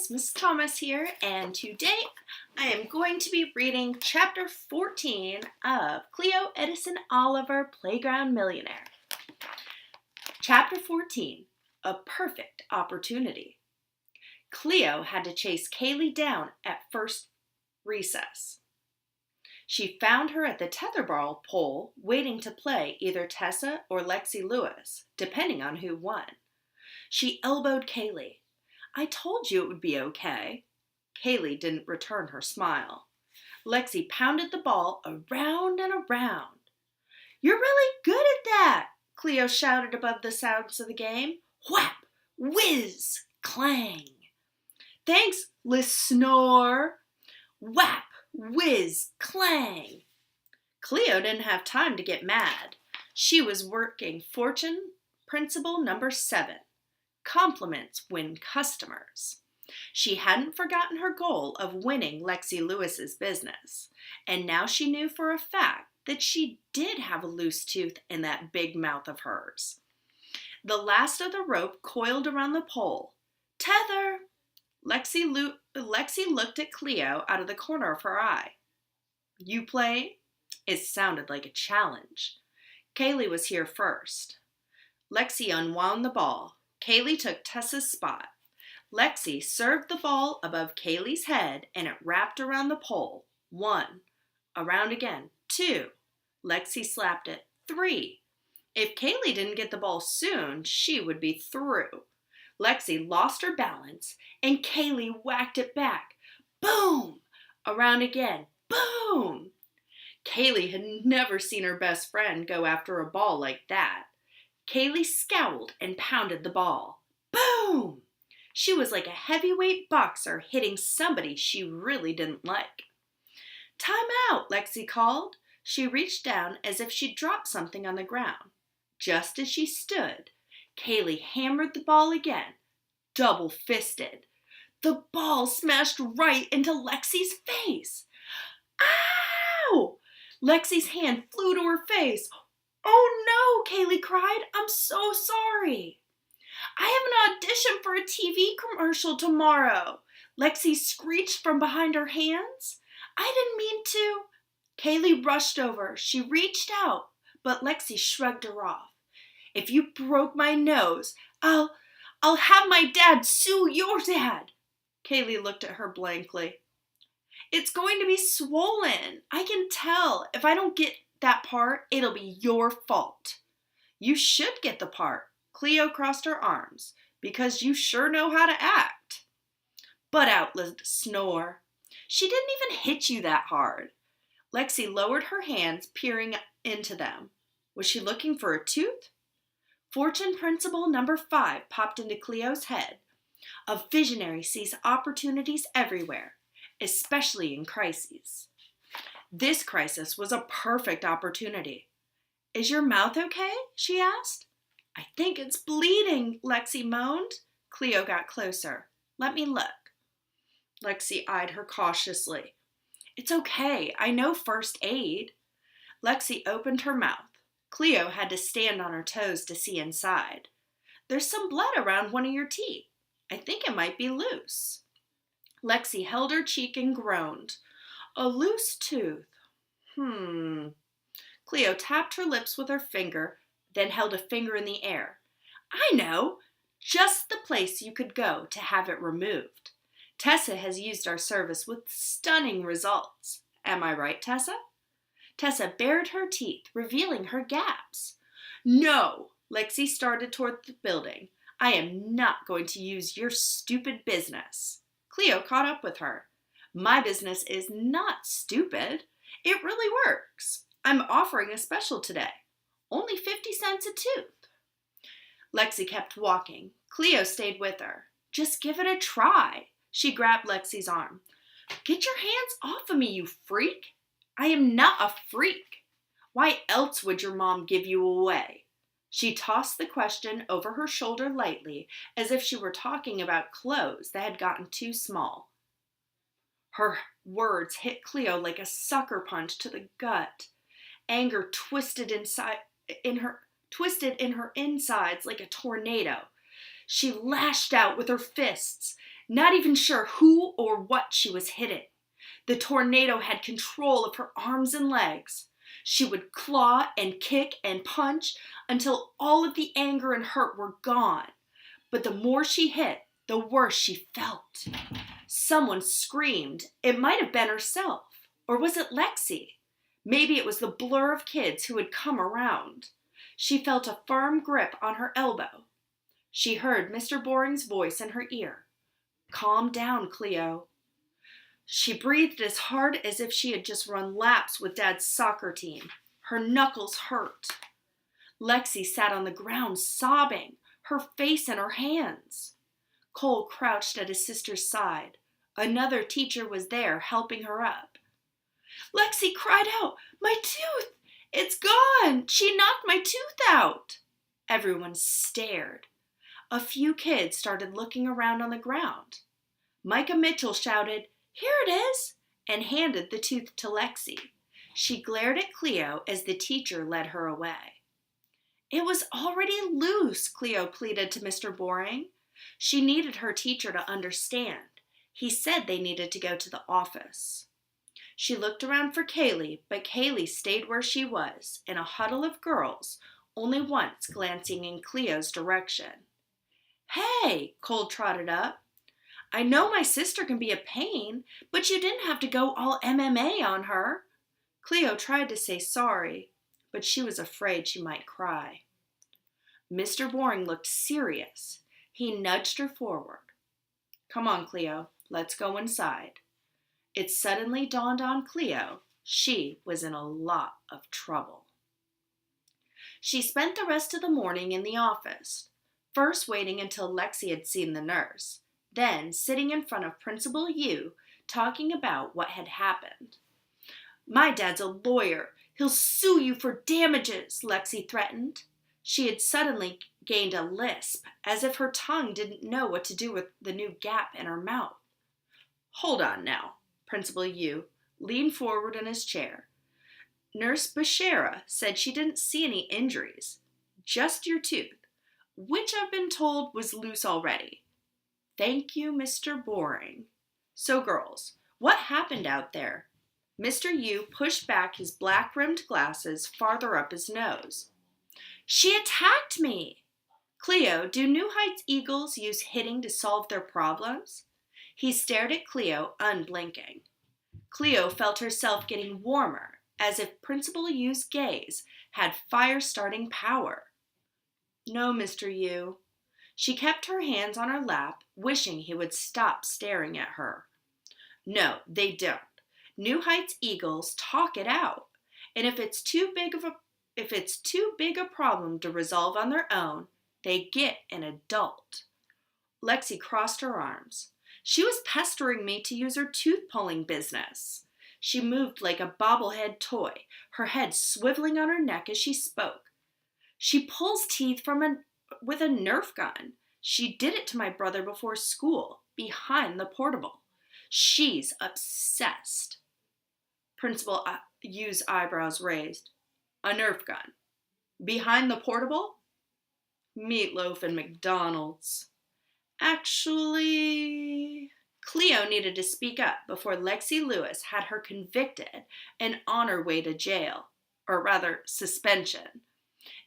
guys, Miss Thomas here, and today I am going to be reading Chapter 14 of Cleo Edison Oliver Playground Millionaire. Chapter 14, A Perfect Opportunity. Cleo had to chase Kaylee down at first recess. She found her at the tetherball pole waiting to play either Tessa or Lexi Lewis, depending on who won. She elbowed Kaylee. "I told you it would be okay." Kaylee didn't return her smile. Lexi pounded the ball around and around. "You're really good at that," Cleo shouted above the sounds of the game. Whap! Whiz! Clang! "Thanks, listener." Whap! Whiz! Clang! Cleo didn't have time to get mad. She was working fortune principle number 7. Compliments win customers. She hadn't forgotten her goal of winning Lexi Lewis's business, and now she knew for a fact that she did have a loose tooth in that big mouth of hers. The last of the rope coiled around the pole. "Tether!" Lexi looked at Cleo out of the corner of her eye. "You play?" It sounded like a challenge. Kaylee was here first. Lexi unwound the ball. Kaylee took Tessa's spot. Lexi served the ball above Kaylee's head and it wrapped around the pole. 1. Around again. 2. Lexi slapped it. 3. If Kaylee didn't get the ball soon, she would be through. Lexi lost her balance and Kaylee whacked it back. Boom! Around again. Boom! Kaylee had never seen her best friend go after a ball like that. Kaylee scowled and pounded the ball. Boom! She was like a heavyweight boxer hitting somebody she really didn't like. "Time out," Lexi called. She reached down as if she'd dropped something on the ground. Just as she stood, Kaylee hammered the ball again, double-fisted. The ball smashed right into Lexi's face. Ow! Lexi's hand flew to her face. "Oh no," Kaylee cried. "I'm so sorry." "I have an audition for a TV commercial tomorrow," Lexi screeched from behind her hands. "I didn't mean to." Kaylee rushed over. She reached out, but Lexi shrugged her off. "If you broke my nose, I'll have my dad sue your dad." Kaylee looked at her blankly. "It's going to be swollen. I can tell. If I don't get that part, it'll be your fault." "You should get the part." Cleo crossed her arms. "Because you sure know how to act." "Butt out, snore. She didn't even hit you that hard." Lexi lowered her hands, peering into them. Was she looking for a tooth? Fortune principle number 5 popped into Cleo's head. A visionary sees opportunities everywhere, especially in crises. This crisis was a perfect opportunity. "Is your mouth okay?" she asked. "I think it's bleeding," Lexi moaned. Cleo got closer. "Let me look." Lexi eyed her cautiously. "It's okay. I know first aid." Lexi opened her mouth. Cleo had to stand on her toes to see inside. "There's some blood around one of your teeth. I think it might be loose." Lexi held her cheek and groaned. "A loose tooth. Cleo tapped her lips with her finger, then held a finger in the air. "I know! Just the place you could go to have it removed. Tessa has used our service with stunning results. Am I right, Tessa?" Tessa bared her teeth, revealing her gaps. "No!" Lexi started toward the building. "I am not going to use your stupid business." Cleo caught up with her. "My business is not stupid. It really works. I'm offering a special today. Only 50 cents a tooth." Lexi kept walking. Cleo stayed with her. "Just give it a try." She grabbed Lexi's arm. "Get your hands off of me, you freak." "I am not a freak." "Why else would your mom give you away?" She tossed the question over her shoulder lightly, as if she were talking about clothes that had gotten too small. Her words hit Cleo like a sucker punch to the gut. Anger twisted in her insides like a tornado. She lashed out with her fists. not even sure who or what she was hitting. The tornado had control of her arms and legs. She would claw and kick and punch until all of the anger and hurt were gone. But the more she hit, the worse she felt. Someone screamed. It might have been herself. Or was it Lexi? Maybe it was the blur of kids who had come around. She felt a firm grip on her elbow. She heard Mr. Boring's voice in her ear. "Calm down, Cleo." She breathed as hard as if she had just run laps with Dad's soccer team. Her knuckles hurt. Lexi sat on the ground sobbing, her face in her hands. Cole crouched at his sister's side. Another teacher was there helping her up. Lexi cried out, "My tooth! It's gone! She knocked my tooth out!" Everyone stared. A few kids started looking around on the ground. Micah Mitchell shouted, "Here it is," and handed the tooth to Lexi. She glared at Cleo as the teacher led her away. "It was already loose," Cleo pleaded to Mr. Boring. She needed her teacher to understand. He said they needed to go to the office. She looked around for Kaylee, but Kaylee stayed where she was, in a huddle of girls, only once glancing in Cleo's direction. "Hey," Cole trotted up. "I know my sister can be a pain, but you didn't have to go all MMA on her." Cleo tried to say sorry, but she was afraid she might cry. Mr. Boring looked serious. He nudged her forward. "Come on, Cleo, let's go inside." It suddenly dawned on Cleo she was in a lot of trouble. She spent the rest of the morning in the office, first waiting until Lexi had seen the nurse, then sitting in front of Principal Yu talking about what had happened. "My dad's a lawyer. He'll sue you for damages," Lexi threatened. She had suddenly gained a lisp, as if her tongue didn't know what to do with the new gap in her mouth. "Hold on now." Principal Yu leaned forward in his chair. "Nurse Bashara said she didn't see any injuries, just your tooth, which I've been told was loose already." "Thank you, Mr. Boring. So, girls, what happened out there?" Mr. Yu pushed back his black-rimmed glasses farther up his nose. "She attacked me!" "Cleo, do New Heights Eagles use hitting to solve their problems?" He stared at Cleo, unblinking. Cleo felt herself getting warmer, as if Principal Yu's gaze had fire-starting power. "No, Mr. Yu." She kept her hands on her lap, wishing he would stop staring at her. "No, they don't. New Heights Eagles talk it out, and if it's too big a problem to resolve on their own, they get an adult." Lexi crossed her arms. "She was pestering me to use her tooth-pulling business." She moved like a bobblehead toy, her head swiveling on her neck as she spoke. "She pulls teeth with a Nerf gun. She did it to my brother before school, behind the portable. She's obsessed." Principal Yu's eyebrows raised. "A Nerf gun? Behind the portable?" "Meatloaf and McDonald's." "Actually..." Cleo needed to speak up before Lexi Lewis had her convicted and on her way to jail, or rather, suspension.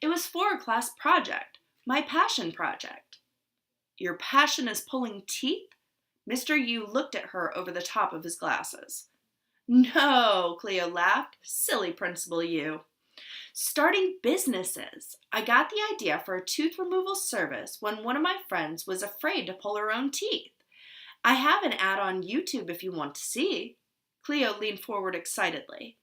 "It was for a class project, my passion project." "Your passion is pulling teeth?" Mr. Yu looked at her over the top of his glasses. "No," Cleo laughed. "Silly Principal Yu. Starting businesses. I got the idea for a tooth removal service when one of my friends was afraid to pull her own teeth. I have an ad on YouTube if you want to see." Cleo leaned forward excitedly.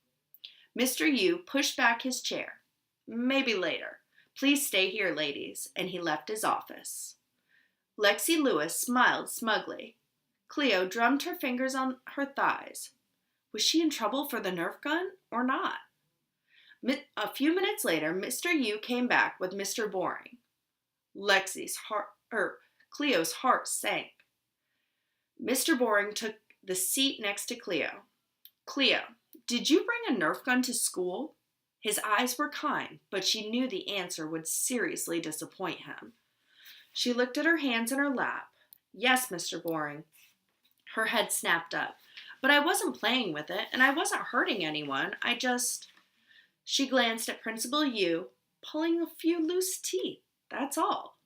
Mr. Yu pushed back his chair. "Maybe later. Please stay here, ladies," and he left his office. Lexi Lewis smiled smugly. Cleo drummed her fingers on her thighs. Was she in trouble for the Nerf gun or not? A few minutes later, Mr. Yu came back with Mr. Boring. Cleo's heart sank. Mr. Boring took the seat next to Cleo. "Cleo, did you bring a Nerf gun to school?" His eyes were kind, but she knew the answer would seriously disappoint him. She looked at her hands in her lap. Yes, Mr. Boring. Her head snapped up. But I wasn't playing with it, and I wasn't hurting anyone. She glanced at Principal Yu, pulling a few loose teeth. That's all.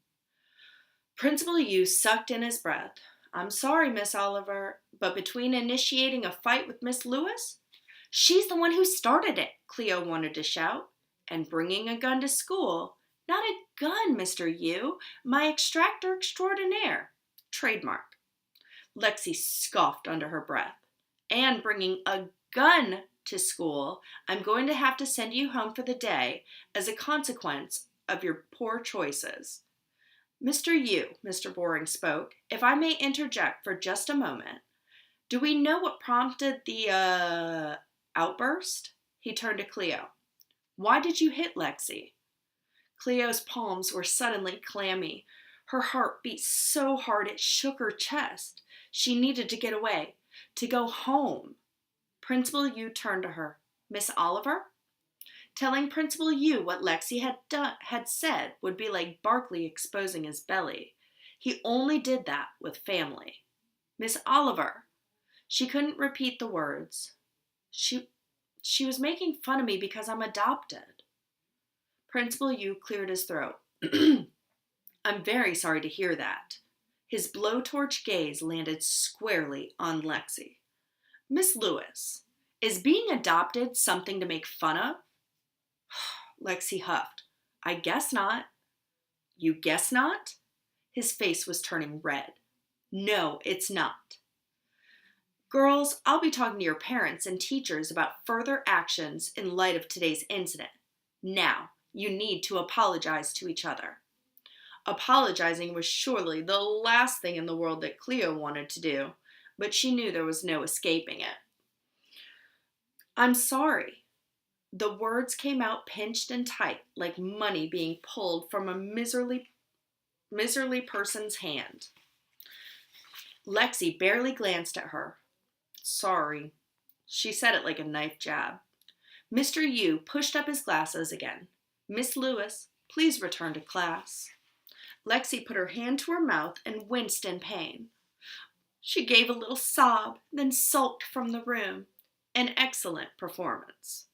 Principal Yu sucked in his breath. I'm sorry, Miss Oliver, but between initiating a fight with Miss Lewis, she's the one who started it, Cleo wanted to shout, and bringing a gun to school. Not a gun, Mr. Yu, my extractor extraordinaire. Trademark. Lexi scoffed under her breath. And bringing a gun to school, I'm going to have to send you home for the day as a consequence of your poor choices. Mr. Yu, Mr. Boring spoke, if I may interject for just a moment, do we know what prompted the, outburst? He turned to Cleo. Why did you hit Lexi? Cleo's palms were suddenly clammy. Her heart beat so hard it shook her chest. She needed to get away, to go home. Principal Yu turned to her. Miss Oliver? Telling Principal Yu what Lexi had said would be like Barkley exposing his belly. He only did that with family. Miss Oliver. She couldn't repeat the words. She was making fun of me because I'm adopted. Principal Yu cleared his throat. I'm very sorry to hear that. His blowtorch gaze landed squarely on Lexi. Miss Lewis, is being adopted something to make fun of? Lexi huffed. I guess not. You guess not? His face was turning red. No, it's not. Girls, I'll be talking to your parents and teachers about further actions in light of today's incident. Now, you need to apologize to each other. Apologizing was surely the last thing in the world that Cleo wanted to do, but she knew there was no escaping it. I'm sorry. The words came out pinched and tight, like money being pulled from a miserly person's hand. Lexi barely glanced at her. Sorry. She said it like a knife jab. Mr. Yu pushed up his glasses again. Miss Lewis, please return to class. Lexi put her hand to her mouth and winced in pain. She gave a little sob, then sulked from the room. An excellent performance.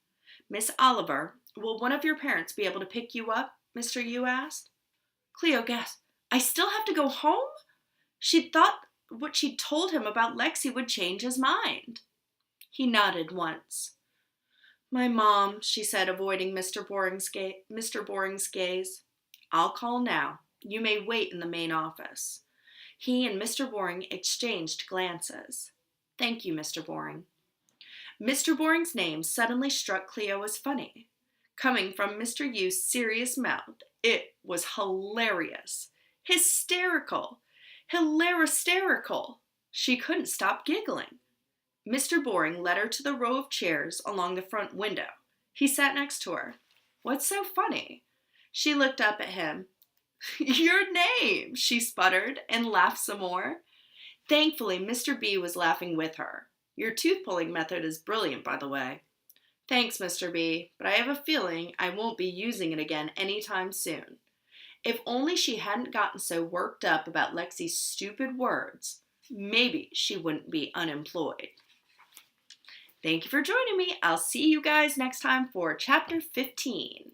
Miss Oliver, will one of your parents be able to pick you up? Mr. Yu asked. Cleo gasped. I still have to go home? She thought what she'd told him about Lexi would change his mind. He nodded once. My mom, she said, avoiding Mr. Boring's gaze. I'll call now. You may wait in the main office. He and Mr. Boring exchanged glances. Thank you, Mr. Boring. Mr. Boring's name suddenly struck Cleo as funny. Coming from Mr. Yu's serious mouth, it was hilarious. Hysterical. Hilarysterical. She couldn't stop giggling. Mr. Boring led her to the row of chairs along the front window. He sat next to her. What's so funny? She looked up at him. Your name, she sputtered and laughed some more. Thankfully, Mr. B was laughing with her. Your tooth-pulling method is brilliant, by the way. Thanks, Mr. B, but I have a feeling I won't be using it again anytime soon. If only she hadn't gotten so worked up about Lexi's stupid words, maybe she wouldn't be unemployed. Thank you for joining me. I'll see you guys next time for Chapter 15.